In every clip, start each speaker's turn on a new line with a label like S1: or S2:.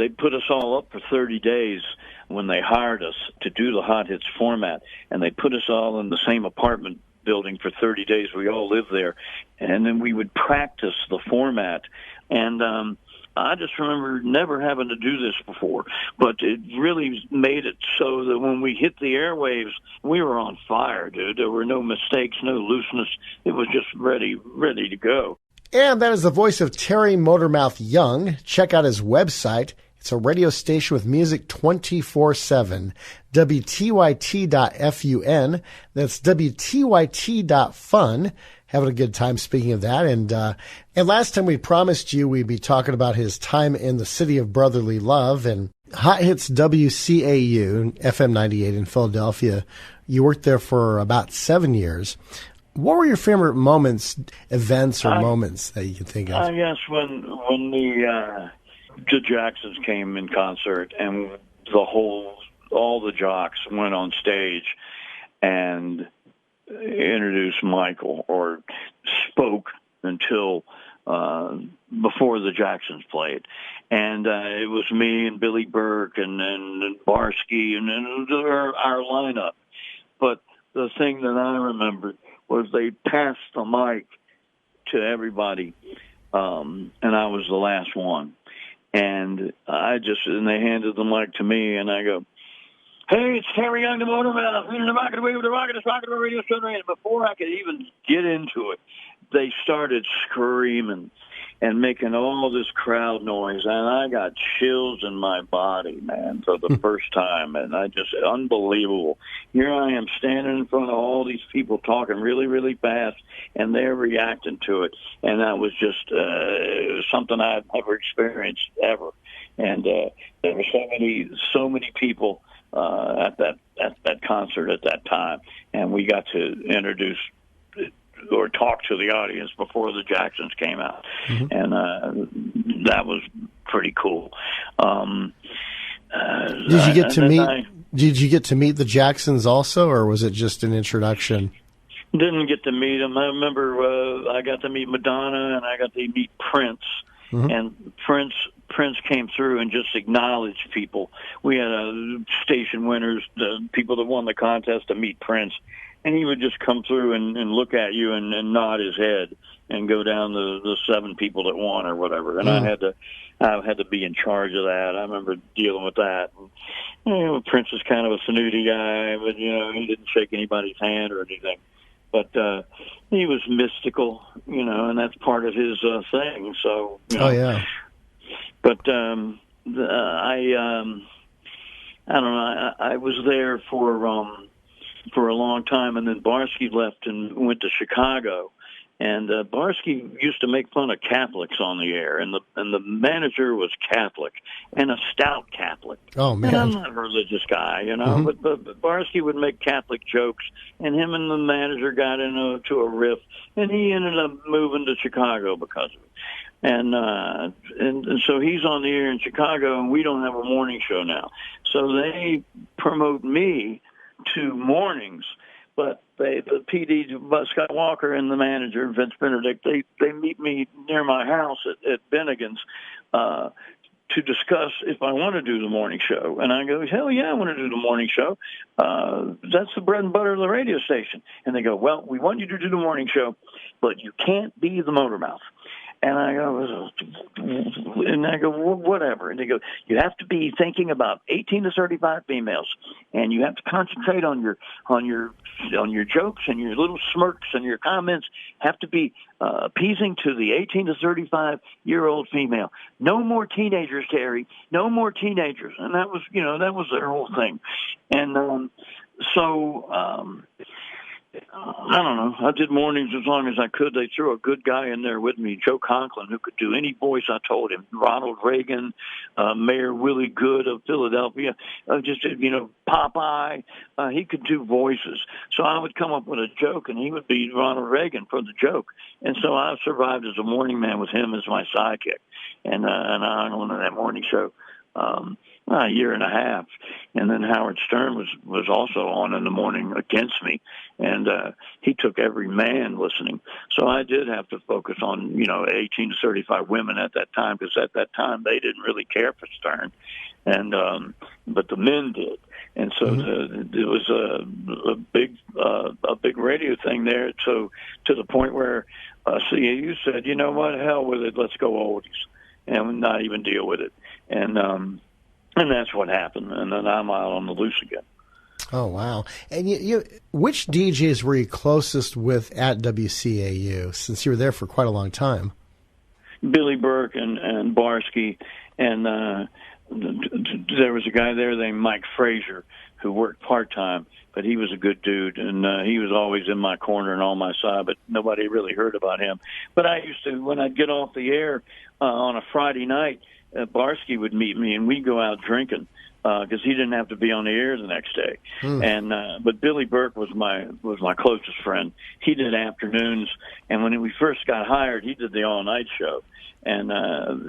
S1: They put us all up for 30 days when they hired us to do the Hot Hits format, and they put us all in the same apartment building for 30 days. We all lived there, and then we would practice the format. And I just remember never having to do this before, but it really made it so that when we hit the airwaves, we were on fire, dude. There were no mistakes, no looseness. It was just ready to go.
S2: And that is the voice of Terry Motormouth Young. Check out his website. It's a radio station with music 24/7. WTYT.FUN. That's WTYT.fun. Having a good time speaking of that. And last time we promised you we'd be talking about his time in the city of brotherly love and Hot Hits WCAU-FM 98 in Philadelphia. You worked there for about 7 years. What were your favorite moments, events, or moments that you can think of?
S1: I guess when the Jacksons came in concert and all the jocks went on stage and introduced Michael or spoke until before the Jacksons played. And it was me and Billy Burke and Barsky and our lineup. But the thing that I remembered was they passed the mic to everybody, and I was the last one. And they handed the mic to me, and I go, "Hey, it's Terry Young, the Motormouth. We're the rocket away with the rocket, the radio station." And before I could even get into it, they started screaming and making all this crowd noise, and I got chills in my body, man, for the first time, and unbelievable. Here I am standing in front of all these people talking really, really fast, and they're reacting to it, and that was just something I'd never experienced ever. And there were so many people at that concert at that time, and we got to introduce or talk to the audience before the Jacksons came out, and that was pretty cool.
S2: Did you get to meet the Jacksons also, or was it just an introduction?
S1: Didn't get to meet them. I remember I got to meet Madonna, and I got to meet Prince. And Prince came through and just acknowledged people. We had station winners, the people that won the contest, to meet Prince. And he would just come through and look at you and nod his head and go down the 7 people that won or whatever. And I had to be in charge of that. I remember dealing with that. And, Prince is kind of a snooty guy, but he didn't shake anybody's hand or anything. But he was mystical, and that's part of his thing. So,
S2: Oh yeah.
S1: But I don't know. I was there for a long time, and then Barsky left and went to Chicago. And Barsky used to make fun of Catholics on the air, and the manager was Catholic and a stout Catholic.
S2: Oh man!
S1: And I'm not a religious guy, but Barsky would make Catholic jokes, and him and the manager got into a riff, and he ended up moving to Chicago because of it. And so he's on the air in Chicago, and we don't have a morning show now. So they promote me to mornings, but the PD, Scott Walker, and the manager, Vince Benedict, they meet me near my house at Bennigan's to discuss if I want to do the morning show. And I go, hell yeah, I want to do the morning show. That's the bread and butter of the radio station. And they go, well, we want you to do the morning show, but you can't be the Motormouth. And I go, well, whatever. And they go, you have to be thinking about 18 to 35 females, and you have to concentrate on your jokes, and your little smirks and your comments have to be appeasing to the 18 to 35-year-old female. No more teenagers, Terry. No more teenagers. And that was their whole thing. And I don't know. I did mornings as long as I could. They threw a good guy in there with me, Joe Conklin, who could do any voice I told him. Ronald Reagan, Mayor Willie Good of Philadelphia, Popeye. He could do voices. So I would come up with a joke, and he would be Ronald Reagan for the joke. And so I survived as a morning man with him as my sidekick. And I hung on to that morning show a year and a half. And then Howard Stern was also on in the morning against me, and he took every man listening. So I did have to focus on 18 to 35 women at that time, because at that time they didn't really care for Stern, and but the men did. And so it was a big radio thing there. So to the point where CAU said, you know what, hell with it, let's go oldies, and not even deal with it. And that's what happened. And then I'm out on the loose again.
S2: Oh, wow. And you which DJs were you closest with at WCAU, since you were there for quite a long time?
S1: Billy Burke and Barsky, and there was a guy there named Mike Frazier who worked part-time, but he was a good dude, and he was always in my corner and on my side, but nobody really heard about him. But I used to, when I'd get off the air on a Friday night, Barsky would meet me, and we'd go out drinking because he didn't have to be on the air the next day. And but Billy Burke was my closest friend. He did afternoons, and when we first got hired, he did the all-night show. And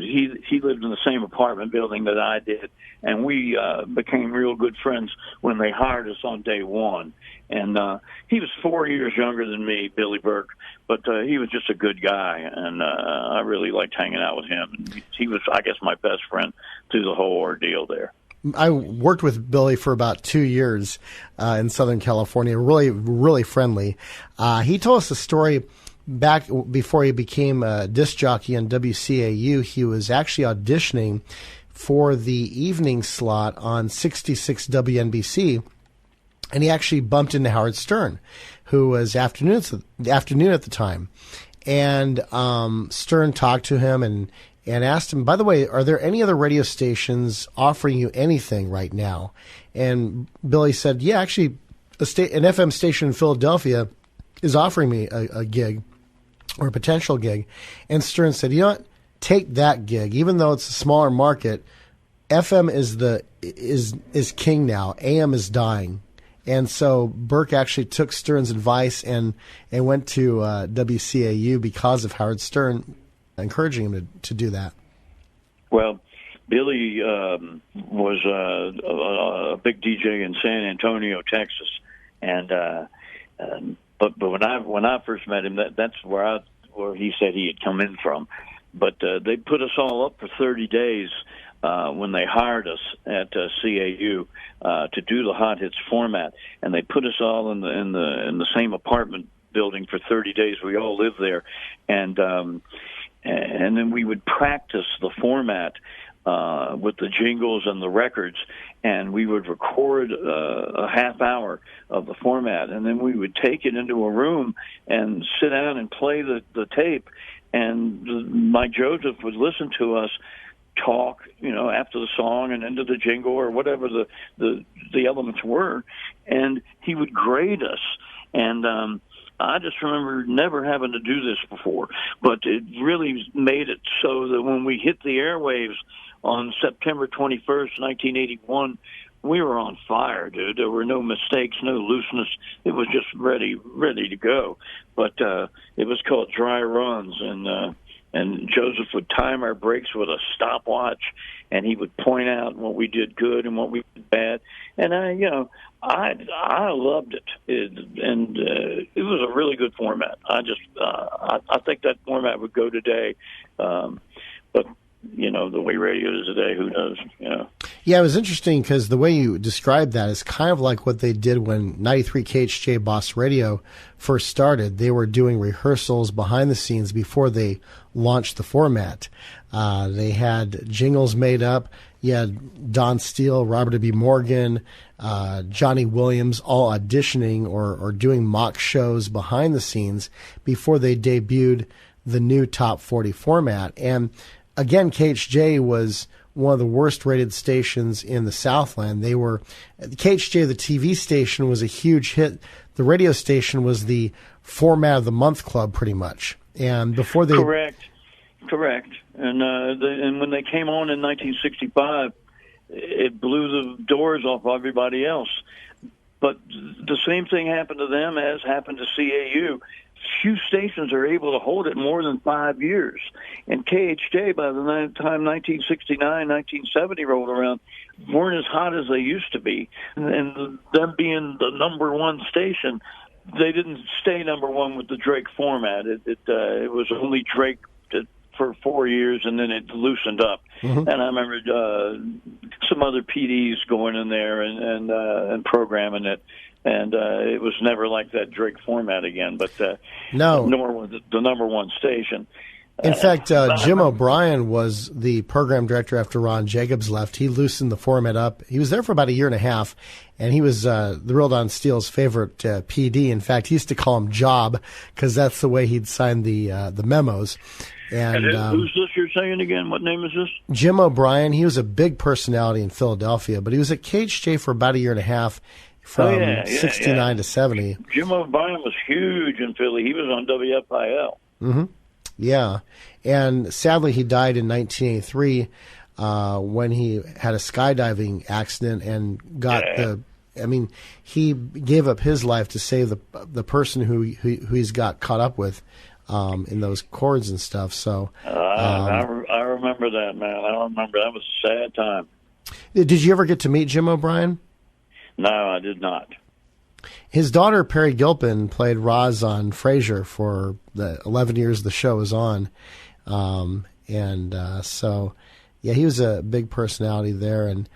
S1: he lived in the same apartment building that I did, and we became real good friends when they hired us on day one. And he was 4 years younger than me, Billy Burke, but he was just a good guy, and I really liked hanging out with him. And he was, I guess, my best friend through the whole ordeal there.
S2: I worked with Billy for about 2 years in Southern California, really, really friendly. He told us a story. Back before he became a disc jockey on WCAU, he was actually auditioning for the evening slot on 66 WNBC, and he actually bumped into Howard Stern, who was afternoon at the time. And Stern talked to him and asked him, by the way, are there any other radio stations offering you anything right now? And Billy said, yeah, actually, an FM station in Philadelphia is offering me a gig, or a potential gig. And Stern said, you know what, take that gig. Even though it's a smaller market, FM is king now. AM is dying. And so Burke actually took Stern's advice and went to WCAU because of Howard Stern encouraging him to do that. Well,
S1: Billy was a big DJ in San Antonio, Texas, and but when I first met him, that's where he said he had come in from. But they put us all up for 30 days when they hired us at CAU to do the Hot Hits format, and they put us all in the same apartment building for 30 days. We all lived there, and then we would practice the format with the jingles and the records, and we would record a half hour of the format, and then we would take it into a room and sit down and play the tape, and Mike Joseph would listen to us talk, after the song and into the jingle or whatever the elements were, and he would grade us. And I just remember never having to do this before, but it really made it so that when we hit the airwaves on September 21st, 1981, we were on fire, dude. There were no mistakes, no looseness. It was just ready to go. But it was called dry runs, and Joseph would time our breaks with a stopwatch, and he would point out what we did good and what we did bad. And I loved it, and it was a really good format. I think that format would go today, but the way radio is today, who knows?
S2: Yeah, it was interesting because the way you described that is kind of like what they did when 93 KHJ Boss Radio first started. They were doing rehearsals behind the scenes before they launched the format. They had jingles made up. You had Don Steele, Robert W. Morgan, Johnny Williams all auditioning or doing mock shows behind the scenes before they debuted the new Top 40 format. And again, KHJ was one of the worst rated stations in the Southland. KHJ, the TV station, was a huge hit. The radio station was the format of the month club, pretty much. And before they correct. And when they came on in 1965, it blew the doors off everybody else. But the same thing happened to them as happened to CAU.
S1: few stations are able to hold it more than 5 years. And KHJ, by the time 1969, 1970 rolled around, weren't as hot as they used to be. And them being the number one station, they didn't stay number one with the Drake format. It was only Drake for 4 years, and then it loosened up. Mm-hmm. And I remember some other PDs going in there and programming it. And it was never like that Drake format again, but nor was it the number one station.
S2: In fact, Jim O'Brien was the program director after Ron Jacobs left. He loosened the format up. He was there for about a year and a half, and he was the Real Don Steele's favorite PD. In fact, he used to call him Job because that's the way he'd sign the memos. And
S1: who's this you're saying again? What name is this?
S2: Jim O'Brien. He was a big personality in Philadelphia, but he was at KHJ for about a year and a half. From 69 to 70.
S1: Jim O'Brien was huge in Philly. He was on WFIL.
S2: Mm-hmm. Yeah. And sadly, he died in 1983 when he had a skydiving accident and got he gave up his life to save the person who he's got caught up with in those chords and stuff. So
S1: I remember that, man. I remember that was a sad time.
S2: Did you ever get to meet Jim O'Brien?
S1: No, I did not.
S2: His daughter, Perry Gilpin, played Roz on Frasier for the 11 years the show was on. So, he was a big personality there. And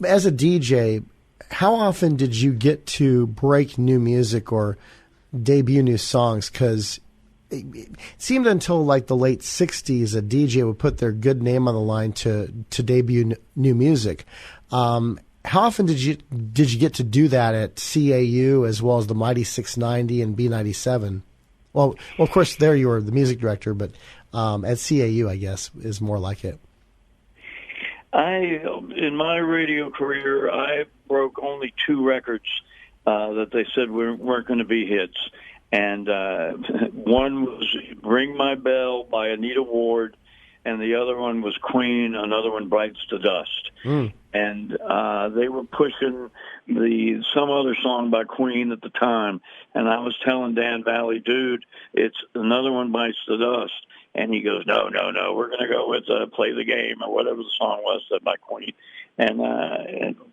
S2: as a DJ, how often did you get to break new music or debut new songs? Because it seemed until like the late 60s, a DJ would put their good name on the line to debut new music. How often did you get to do that at CAU as well as the Mighty 690 and B97? Well, of course, there you were the music director, but at CAU, I guess, is more like it.
S1: In my radio career, I broke only 2 records that they said weren't going to be hits. And one was Ring My Bell by Anita Ward, and the other one was Queen, another one Bites the Dust. Mm. And they were pushing some other song by Queen at the time. And I was telling Dan Valley, dude, it's another one Bites the Dust. And he goes, no, we're going to go with Play the Game or whatever the song was by Queen. And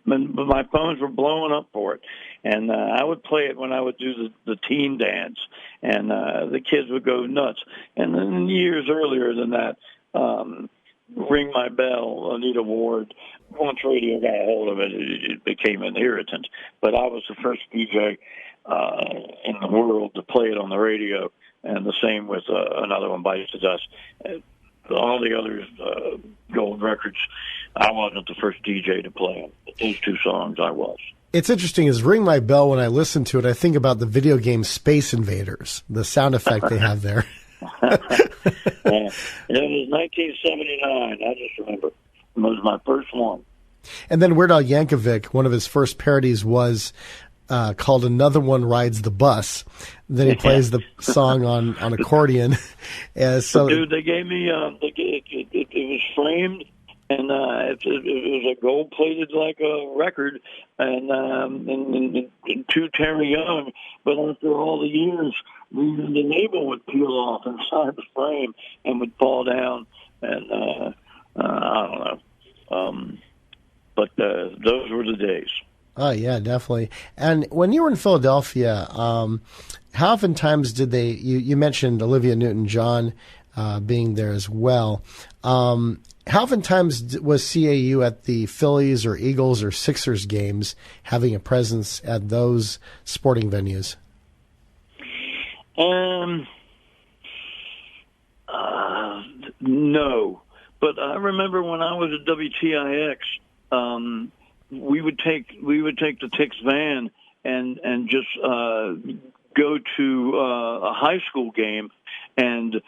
S1: my phones were blowing up for it. And I would play it when I would do the teen dance. And the kids would go nuts. And then years earlier than that, Ring My Bell, Anita Ward, once radio got a hold of it, it became an irritant. But I was the first DJ in the world to play it on the radio, and the same with another one, Bites the Dust. All the other gold records, I wasn't the first DJ to play them. But those 2 songs, I was.
S2: It's interesting, is Ring My Bell, when I listen to it, I think about the video game Space Invaders, the sound effect they have there.
S1: It was 1979, I just remember. It was my first one.
S2: And then Weird Al Yankovic, one of his first parodies was called Another One Rides the Bus. Then he plays the song on accordion.
S1: Dude, they gave me, it was framed, and it was a gold-plated like a record, and to Terry Young. But after all the years, the label would peel off inside the frame and would fall down, and I don't know. But those were the days.
S2: Oh, yeah, definitely. And when you were in Philadelphia, how oftentimes did they, you mentioned Olivia Newton-John being there as well. How oftentimes was CAU at the Phillies or Eagles or Sixers games having a presence at those sporting venues?
S1: No. But I remember when I was at WTIX, we would take the TIX van and just go to a high school game and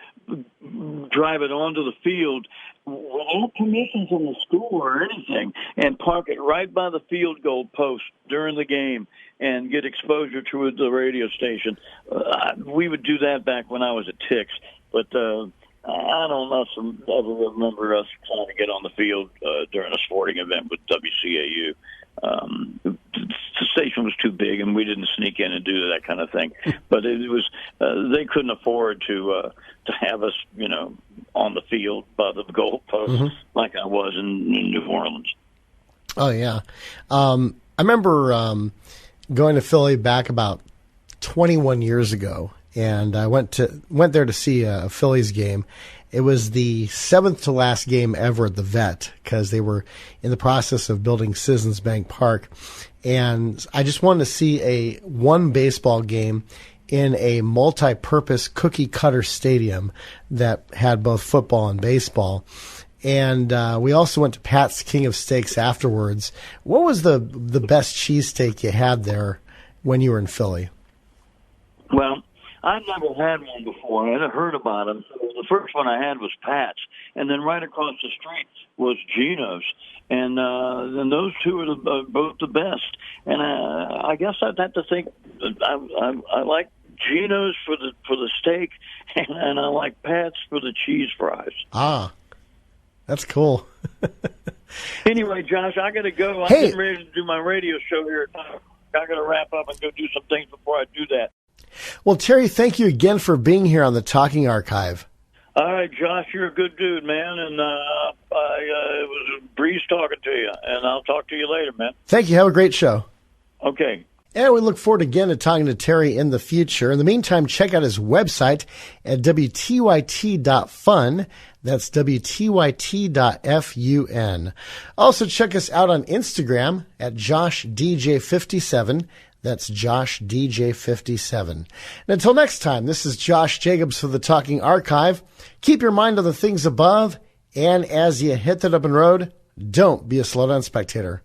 S1: drive it onto the field without permission from the school or anything, and park it right by the field goal post during the game and get exposure to the radio station. We would do that back when I was at TIX, but I don't ever remember us trying to get on the field during a sporting event with WCAU. station was too big, and we didn't sneak in and do that kind of thing. But it was they couldn't afford to have us, on the field by the goalpost like I was in New Orleans.
S2: Oh yeah, I remember going to Philly back about 21 years ago, and I went there to see a Phillies game. It was the 7th to last game ever at the Vet because they were in the process of building Citizens Bank Park. And I just wanted to see one baseball game in a multi-purpose cookie cutter stadium that had both football and baseball. And we also went to Pat's King of Steaks afterwards. What was the best cheesesteak you had there when you were in Philly?
S1: Well, I'd never had one before. I had heard about them. So the first one I had was Pat's, and then right across the street was Geno's, and those two are both the best. And I guess I'd have to think I like Geno's for the steak, and I like Pat's for the cheese fries.
S2: Ah, that's cool.
S1: Anyway, Josh, I got to go. I'm getting ready to do my radio show here. I got to wrap up and go do some things before I do that.
S2: Well, Terry, thank you again for being here on the Talking Archive.
S1: All right, Josh, you're a good dude, man, and it was a breeze talking to you, and I'll talk to you later, man.
S2: Thank you. Have a great show.
S1: Okay.
S2: And we look forward again to talking to Terry in the future. In the meantime, check out his website at WTYT.fun. That's WTYT.fun. Also, check us out on Instagram at JoshDJ57. That's JoshDJ57. And until next time, this is Josh Jacobs for the Talking Archive. Keep your mind on the things above, and as you hit that open road, don't be a slowdown spectator.